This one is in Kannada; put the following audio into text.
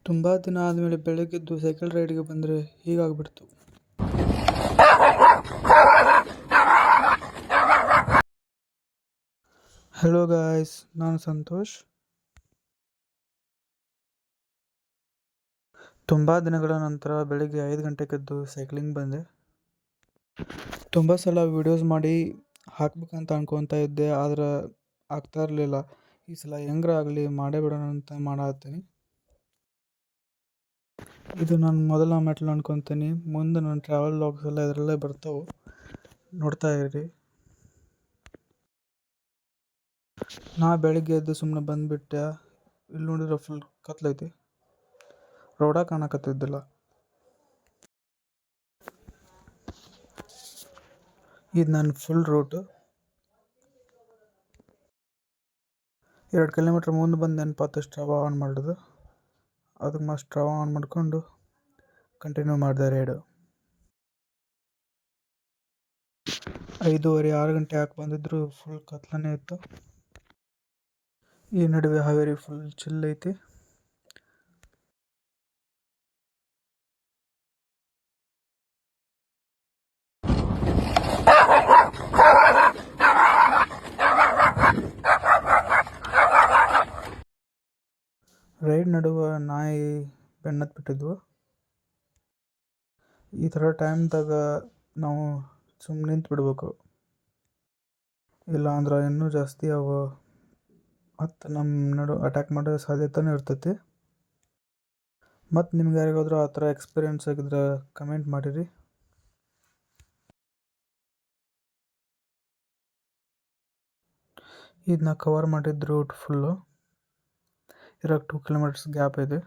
ತುಂಬ ದಿನ ಆದಮೇಲೆ ಬೆಳಗ್ಗೆದ್ದು ಸೈಕಲ್ ರೈಡ್ಗೆ ಬಂದರೆ ಹೀಗಾಗ್ಬಿಡ್ತು. ಹಲೋ ಗಾಯ್ಸ್, ನಾನು ಸಂತೋಷ್. ತುಂಬ ದಿನಗಳ ನಂತರ ಬೆಳಗ್ಗೆ 5 ಗಂಟೆಗೆದ್ದು ಸೈಕ್ಲಿಂಗ್ ಬಂದೆ. ತುಂಬ ಸಲ ವೀಡಿಯೋಸ್ ಮಾಡಿ ಹಾಕ್ಬೇಕಂತ ಅನ್ಕೊತಾ ಇದ್ದೆ, ಆದ್ರೆ ಆಗ್ತಾ ಇರಲಿಲ್ಲ. ಈ ಸಲ ಹೆಂಗ್ರ ಆಗಲಿ ಮಾಡೇ ಬಿಡೋಣ ಅಂತ ಮಾಡತ್ತೀನಿ. ಇದು ನನ್ನ ಮೊದಲ ಮೆಟ್ಲು ಅನ್ಕೊತೀನಿ. ಮುಂದೆ ನನ್ನ ಟ್ರಾವೆಲ್ ವ್ಲಾಗ್ಸ್ ಎಲ್ಲ ಇದರಲ್ಲೇ ಬರ್ತಾವೆ, ನೋಡ್ತಾ ಇರಿ. ನಾ ಬೆಳಿಗ್ಗೆ ಎದ್ದು ಸುಮ್ಮನೆ ಬಂದುಬಿಟ್ಟೆ. ಇಲ್ಲಿ ನೋಡಿದ್ರೆ ಫುಲ್ ಕತ್ಲೈತಿ, ರೋಡ ಕಾಣಕತ್ತಿದ್ದಿಲ್ಲ. ಇದು ನನ್ನ ಫುಲ್ ರೂಟು. 2 ಕಿಲೋಮೀಟ್ರ್ ಮುಂದೆ ಬಂದು ನೆನಪಾತು ಸ್ಟ್ರವಾ ಆನ್ ಮಾಡೋದು. ಅದಕ್ಕೆ ಮತ್ತೆ ಸ್ಟ್ರವಾ ಆನ್ ಮಾಡಿಕೊಂಡು ಕಂಟಿನ್ಯೂ ಮಾಡಿದೆ ರೈಡು. 5:30-6 ಗಂಟೆ ಯಾಕೆ ಬಂದಿದ್ರು ಫುಲ್ ಕತ್ಲನೇ ಇತ್ತು. ಈ ನಡುವೆ ಹಾವೇರಿ ಫುಲ್ ಚಿಲ್ ಐತಿ. ರೈಡ್ ನಡುವೆ ನಾಯಿ ಬೆನ್ನತ್ ಬಿಟ್ಟಿದ್ವು. ಈ ಥರ ಟೈಮ್ದಾಗ ನಾವು ಸುಮ್ಮನೆ ನಿಂತು ಬಿಡ್ಬೇಕು, ಇಲ್ಲ ಅಂದ್ರೆ ಇನ್ನೂ ಜಾಸ್ತಿ ಅವು ಮತ್ತು ನಮ್ಮ ನಡು ಅಟ್ಯಾಕ್ ಮಾಡೋ ಸಾಧ್ಯತೆನೂ ಇರ್ತೈತಿ. ಮತ್ತು ನಿಮ್ಗೆ ಯಾರಿಗಾದ್ರೂ ಆ ಥರ ಎಕ್ಸ್ಪೀರಿಯೆನ್ಸ್ ಆಗಿದ್ರೆ ಕಮೆಂಟ್ ಮಾಡಿರಿ. ಇದನ್ನ ಕವರ್ ಮಾಡಿದ ರೂಟ್ ಫುಲ್ಲು. ಇರೋಕ್ಕೆ 2 ಕಿಲೋಮೀಟರ್ಸ್ ಗ್ಯಾಪ್ ಇದೆ.